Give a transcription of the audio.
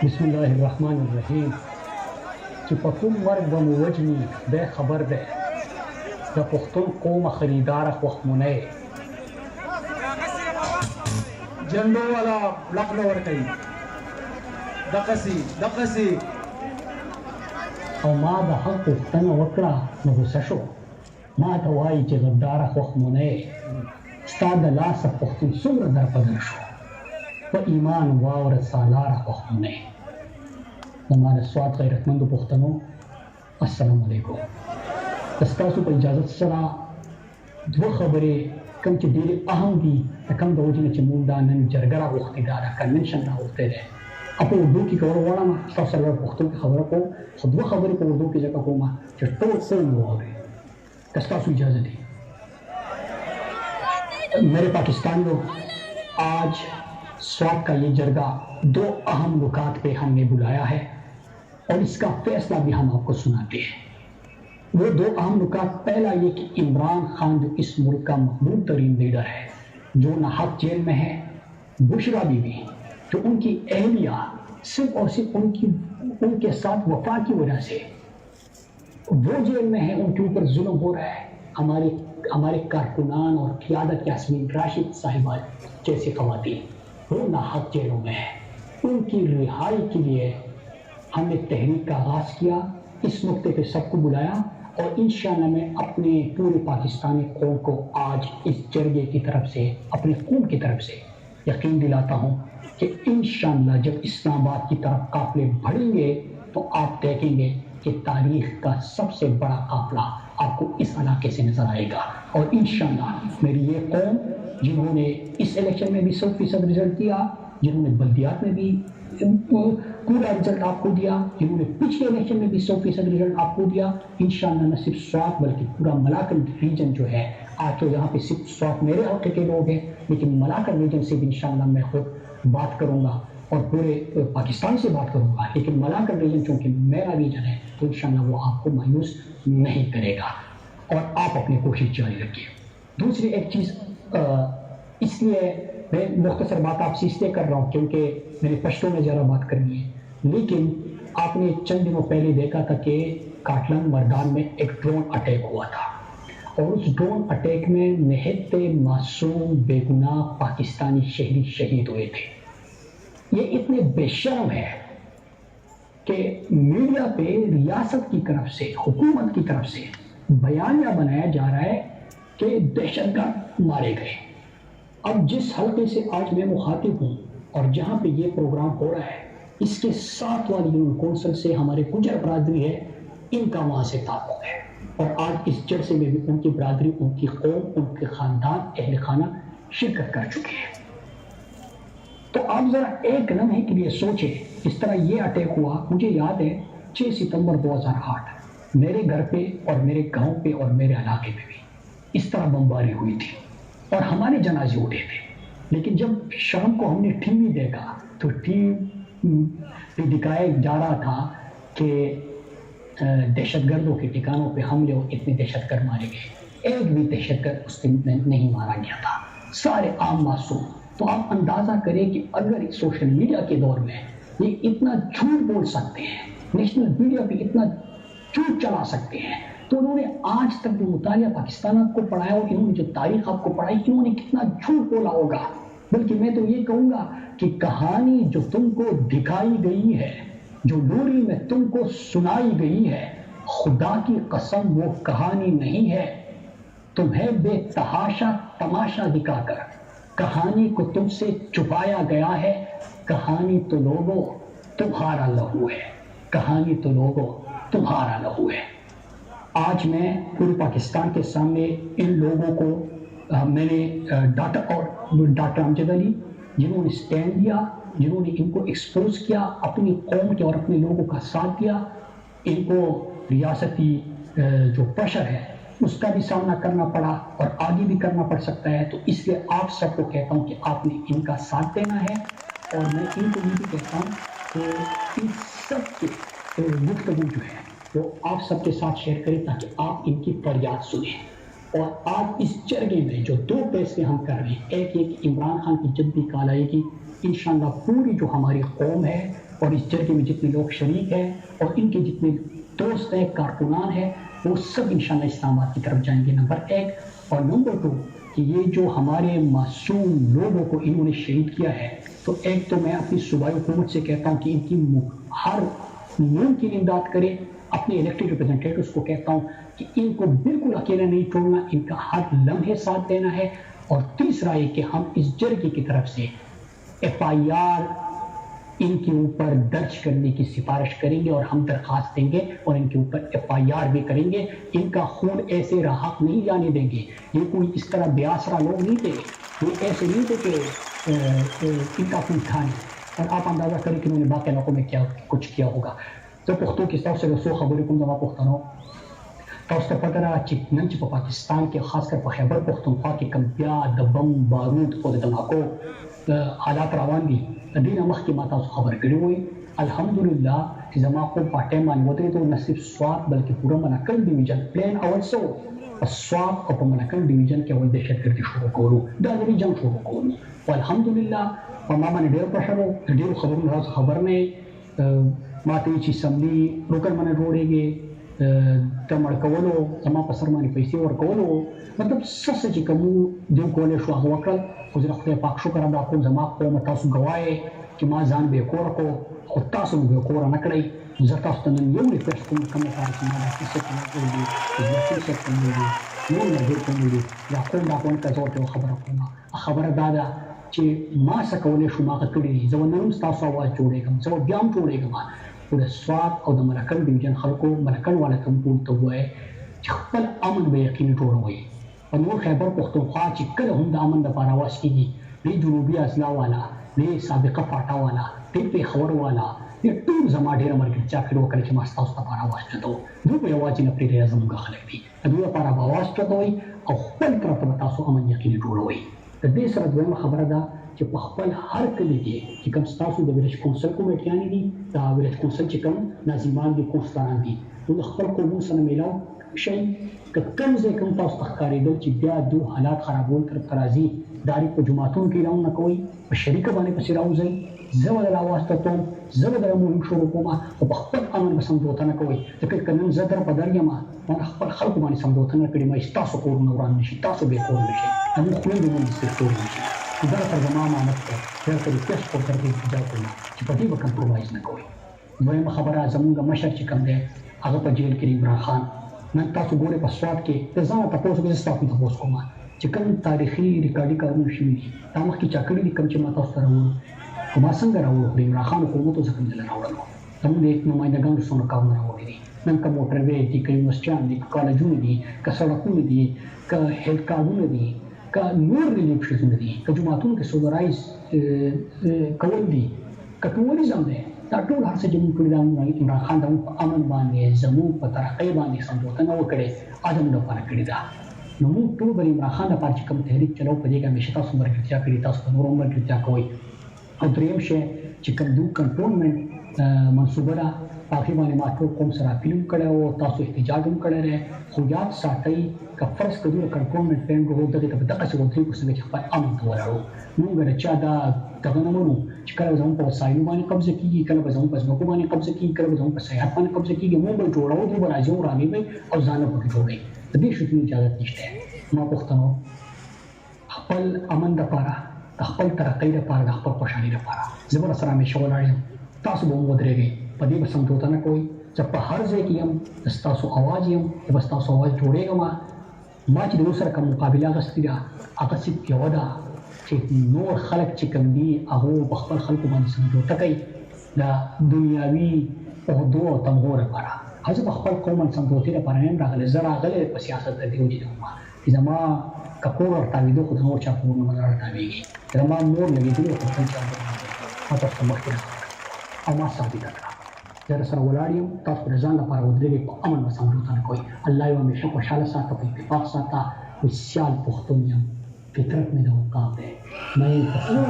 بسم الله الرحمن الرحیم چې په کوم مرګ به مو وجني دی خبر دی د پښتون قوم خریداره خوښمونه جنډو والا لق نه ورکوي دقسې او ما د حق پوښتنه وکړه نو غوسه شو ما ته وایي چې غداره خوښمونه ستا د لاسه پښتون څومره درپدر شو په ایمان واوره سالاره خوښمونه زما د سوات غیرتمندو پښتنو السلام علیکم ستاسو په اجازت سره دوه خبرې کوم چې ډېرې اهم دي د کوم د وجې نه چې موږ دا نن جرګه راغوښتې ده دا کنونشن راغوښتی دی په اردو کې کول غواړم ستاسو سره پښتو کې خبره کوم خو دوه خبرې په اردو کې ځکه کوم چې ټول قوم واوري که ستاسو اجازه دی میرے پاکستانیوں آج سوات کا یہ جرگہ دو اہم نکات پہ ہم نے بلایا ہے اور اس کا فیصلہ بھی ہم آپ کو سناتے ہیں وہ دو اہم نکات پہلا یہ کہ عمران خان جو اس ملک کا مقبول ترین لیڈر ہے جو ناحق جیل میں ہے بشرا بی بی جو ان کی اہلیہ صرف اور صرف ان کے ساتھ وفا کی وجہ سے وہ جیل میں ہے ان کے اوپر ظلم ہو رہا ہے ہمارے کارکنان اور قیادت یاسمین راشد صاحبہ جیسی خواتین وہ ناحق جیلوں میں ہیں ان کی رہائی کے لیے ہم نے تحریک کا آغاز کیا اس نقطے پہ سب کو بلایا اور انشاءاللہ میں اپنے پورے پاکستانی قوم کو آج اس جرگے کی طرف سے اپنے قوم کی طرف سے یقین دلاتا ہوں کہ انشاءاللہ جب اسلام آباد کی طرف قافلے بڑھیں گے تو آپ دیکھیں گے کہ تاریخ کا سب سے بڑا قافلہ آپ کو اس علاقے سے نظر آئے گا اور انشاءاللہ میری یہ قوم جنہوں نے اس الیکشن میں بھی 100% رزلٹ دیا جنہوں نے بلدیات میں بھی پورا رزلٹ آپ کو دیا جنہوں نے پچھلے الیکشن میں بھی 100% رزلٹ آپ کو دیا انشاءاللہ نہ صرف سوات بلکہ پورا ملاکن ریجن جو ہے آج تو یہاں پہ صرف سوات میرے حلقے کے لوگ ہیں لیکن ملاکن ریجن سے بھی انشاءاللہ میں خود بات کروں گا اور پورے پاکستان سے بات کروں گا لیکن ملاکن ریجن چونکہ میرا ریجن ہے تو انشاءاللہ وہ آپ کو مایوس نہیں کرے گا اور آپ اپنی کوشش جاری رکھیے دوسری ایک چیز اس لیے میں مختصر بات آپ سے اس لیے کر رہا ہوں کیونکہ میرے پشتوں میں ذرا بات کرنی ہے لیکن آپ نے چند دنوں پہلے دیکھا تھا کہ کاٹلن مردان میں ایک ڈرون اٹیک ہوا تھا اور اس ڈرون اٹیک میں نہایت معصوم بے گناہ پاکستانی شہری شہید ہوئے تھے یہ اتنے بے شرم ہے کہ میڈیا پہ ریاست کی طرف سے حکومت کی طرف سے بیانیہ بنایا جا رہا ہے کہ دہشت گرد مارے گئے اب جس حلقے سے آج میں مخاطب ہوں اور جہاں پہ یہ پروگرام ہو رہا ہے اس کے ساتھ والی یونین کونسل سے ہمارے گجر برادری ہے ان کا وہاں سے تعلق ہے اور آج اس جلسے میں بھی ان کی برادری ان کی قوم ان کے خاندان اہل خانہ شرکت کر چکے ہیں تو آپ ذرا ایک لمحے کے لیے سوچیں اس طرح یہ اٹیک ہوا مجھے یاد ہے 6 ستمبر 2008 میرے گھر پہ اور میرے گاؤں پہ اور میرے علاقے میں بھی اس طرح بمباری ہوئی تھی اور ہمارے جنازے اٹھے تھے لیکن جب شام کو ہم نے ٹی وی دیکھا تو ٹی وی پہ دکھایا جا رہا تھا کہ دہشت گردوں کے ٹھکانوں پہ حملے اور اتنے دہشت گرد مارے گئے ایک بھی دہشت گرد اس دن نہیں مارا گیا تھا سارے عام معصوم تو آپ اندازہ کریں کہ اگر سوشل میڈیا کے دور میں یہ اتنا جھوٹ بول سکتے ہیں نیشنل میڈیا پہ اتنا جھوٹ چلا سکتے ہیں تو انہوں نے آج تک جو مطالعہ پاکستان آپ کو پڑھایا اور انہوں نے جو تاریخ آپ کو پڑھائی انہوں نے کتنا جھوٹ بولا ہوگا بلکہ میں تو یہ کہوں گا کہ کہانی جو تم کو دکھائی گئی ہے جو لوری میں تم کو سنائی گئی ہے خدا کی قسم وہ کہانی نہیں ہے تمہیں بے تحاشا تماشا دکھا کر کہانی کو تم سے چھپایا گیا ہے کہانی تو لوگوں تمہارا لہو ہے کہانی تو لوگوں تمہارا لہو ہے آج میں پورے پاکستان کے سامنے ان لوگوں کو میں نے ڈاکٹر امجد علی جنہوں نے سٹینڈ دیا جنہوں نے ان کو ایکسپوز کیا اپنی قوم کے اور اپنے لوگوں کا ساتھ دیا ان کو ریاستی جو پریشر ہے اس کا بھی سامنا کرنا پڑا اور آگے بھی کرنا پڑ سکتا ہے تو اس لیے آپ سب کو کہتا ہوں کہ آپ نے ان کا ساتھ دینا ہے اور میں ان کو یہ بھی کہتا ہوں کہ ان سب کے گفتگو جو ہے وہ آپ سب کے ساتھ شیئر کریں تاکہ آپ ان کی فریاد سنیں اور آج اس جرگے میں جو 2 فیصلے ہم کر رہے ہیں ایک یہ کہ عمران خان کی جب بھی کال آئے گی انشاءاللہ پوری جو ہماری قوم ہے اور اس جرگے میں جتنے لوگ شریک ہیں اور ان کے جتنے دوست ہیں کارکنان ہیں وہ سب انشاءاللہ اسلام آباد کی طرف جائیں گے، نمبر 1۔ اور نمبر 2 کہ یہ جو ہمارے معصوم لوگوں کو انہوں نے شہید کیا ہے، تو ایک تو میں اپنی صوبائی حکومت سے کہتا ہوں کہ ان کی ہر ممکن امداد کرے، اپنے الیکٹڈ ریپرزنٹیٹوز کو کہتا ہوں کہ ان کو بالکل اکیلا نہیں چھوڑنا، ان کا ہر لمحے ساتھ دینا ہے۔ اور تیسرا یہ کہ ہم اس جرگے کی طرف سے FIR ان کے اوپر درج کرنے کی سفارش کریں گے اور ہم درخواست دیں گے اور ان کے اوپر FIR بھی کریں گے۔ ان کا خون ایسے راحت نہیں جانے دیں گے، یہ کوئی اس طرح بے آسرا لوگ نہیں تھے، یہ ایسے نہیں تھے کہ ان کا خون کھائیں۔ اور آپ اندازہ کریں کہ انہوں نے باقی علاقوں میں کیا کچھ کیا ہوگا۔ تو پختو کی طرف سے رسو خبریں کوم زما پښتنو تاسو ته پته ده چې نن چې په پاکستان کې خاص کر په خیبر پختونخوا کې کم بیا د بم بارود او د دماکو حالات روان دي، د دې نه مخکې ما تاسو خبر کړی وئ الحمدلله چې زما قوم په ټایم باندې ودرېدو، نه صرف سوات بلکې پوره منقل ډیویژن پلین اول سو په سوات او په منقل ډیویژن کې اول دهشتګردي شروع کولو، دا د جنگ شروع کولو، او الحمدلله په ما باندې ډېر پرشر و، د ډېرو خبرونو راڅخه خبر نه ما ته چې سملي روکر باندې جوړېږي د مړ کولو زما په سر باندې پیسې ورکولو، مطلب څه څه چې کوم دوی کولی شو هغه وکړل، خو زه د خدای پاک شکر ادا کوم زما قوم تاسو ګواه یې چې ما ځان بې کوره کړو، خو تاسو مو بې کوره نه کړئ۔ زه تاسو ته نن یو ریکویسټ کوم کوم لپاره چې ما دا کیسه کوم ویلي کیسه کوم ویلي نور ملګري کوم ویلي یا قوم دا قوم ته زه ورته یوه خبره کوم، خبره دا ده چې ما څه کولی شو ما هغه کړي دي، زه به نن هم ستاسو اواز جوړېږم، زه به بیا هم جوړېږم، خو د سوات او د ملکل ډیویژن خلکو ملکل والا ته هم ټول ته ووایئ چې خپل امن به یقیني جوړوئ۔ په نور خیبر پښتونخوا چې کله هم د امن دپاره آواز کېږي، دی جنوبي اضلاع والا، دی سابقه فاټا والا، دی پېښور والا، دی ټول زما ډېره ملګرتیا کړې وکړه چې ما ستاسو دپاره آواز چتوم، دوی به یوازې نه پرېږدئ، زموږ خلک دي، د دوی لپاره به آواز چتوئ او خپل طرف ته به تاسو امن یقیني جوړوئ۔ د دې سره دویمه خبره ده چې په خپل هر کلي کې چې کوم ستاسو د ویلج کونسل کمیټیانې دي، دا ویلج کونسل چې کوم ناظمان دي کونسلران دي، نو د خپل قومونو سره میلاو شئ، که کوم ځای کوم تاسو ته ښکارېدل چې بیا دو حالات خرابول طرف ته راځي، دا اړیک په جوماتونو کې اعلان نه کوئ، په شریکه باندې پسې راوځئ، زه به دله آواز تتوم، زه به دله مهم شروع کوم، خو په خپل امن به سمجوته نه کوئ، ځکه که نن زه در په در یم ما د خپل خلکو باندې سمجوته نه کړې، ما ستاسو کورونه وران نه شي، تاسو بې کور نه شئ، زموږ خویندې مو بېکور نه شي، دا درته زما امانت دی، زه درته ریکویسټ کوم درته التجا کوم چې په دې به کمپرومایز نه کوئ۔ دویمه خبره زموږ مشر چې کوم دی هغه په جیل کې عمران خان، نن تاسو ګورئ په سوات کې د ځانه تپوس وکړئ، زه تاسو تپوس کوم چې کوم تاریخي ریکارډي کارونه شوي دي دا مخکې چا کړي دي، کوم چې ما تاسو ته راوړو، خو ما څنګه راوړو، د عمران خان حکومت څه کوم ځله راوړلو، زموږ د نمایندګانو څومره کارونه راوړي دي، نن که موټر وې دي، که یونیورسټیان دي، که کالجونه دي، که سړکونه دي، که هیلث کارونه دي، که نور ریلیف شیزونه دي، که جوماتونو کې سولرایز کول دي، که ټوریزم دی، دا ټول هر څه چې موږ کړي دا عمران خان زموږ په امن باندې زموږ په ترقۍ باندې سمجوته نه وکړې، زموږ لپاره کړې ده، نو موږ ټول به د عمران خان لپاره چې کوم تحریک چلو په دې کې همیشه تاسو ملګرتیا کړې، تاسو په نورو ملګرتیا کوئ۔ او دریم شی چې کوم دوی کنټرولمنټ منصوبه ده په هغې باندې ما ټول قوم سره اپیل هم کړی و، تاسو احتجاج هم کړی دی، خو یاد ساتئ که فرض که دوی کنټرولمنټ پلان جوړو دغې ته به دغسې ودرېږو څنګه چې خپل امن ته ولاړو، موږ د چا دا دغه نه منو چې کله به زموږ په وسایلو باندې قبضه کېږي، کله به زموږ په ځمکو باندې قبضه کېږي، کله به زموږ په سیاحت باندې قبضه کېږي، موږ به جوړوو، دوی به راځي او رانیوئ او ځان به پکې جوړوئ، د دې شیانو اجازت نشته۔ ما پښتنو خپل امن دپاره، د خپل ترقۍ دپاره، د خپل خوشحالۍ دپاره زه به راسره همیشه ولاړ یم، تاسو به هم ودرېږئ، په دې به سمجوته نه کوئ، زه په هر ځای کې یم، د ستاسو اواز یم، زه به ستاسو اواز جوړېږم، ما چې د دوی سره کوم مقابله اخیستې ده هغه صرف یوه ده چې نور خلک چې کوم دي هغو په خپل خلکو باندې سمجوته کوي د دنیاوي عهدو او تمغو لپاره، او زه په خپل قوم باندې سمجوتې لپاره نه یم راغلی، زه راغلی په سیاست د دې وجې نه وم چې زما که کور ورتاوېدو خو د نور چا کورونه به نه راتاوېږي، زما مور لګېدلې خو بل چا ما تاسو ته مخکې او ما ثابته کړه، زه درسره ولاړ یم، تاسو د ځان لپاره ودرېږئ، په امن به سمجوته نه کوئ، الله یې همیشه خوشحاله ساته، په اتفاق ساته، وسیال پښتون یم، فطرت مې د اوقاف دی، مې پښتون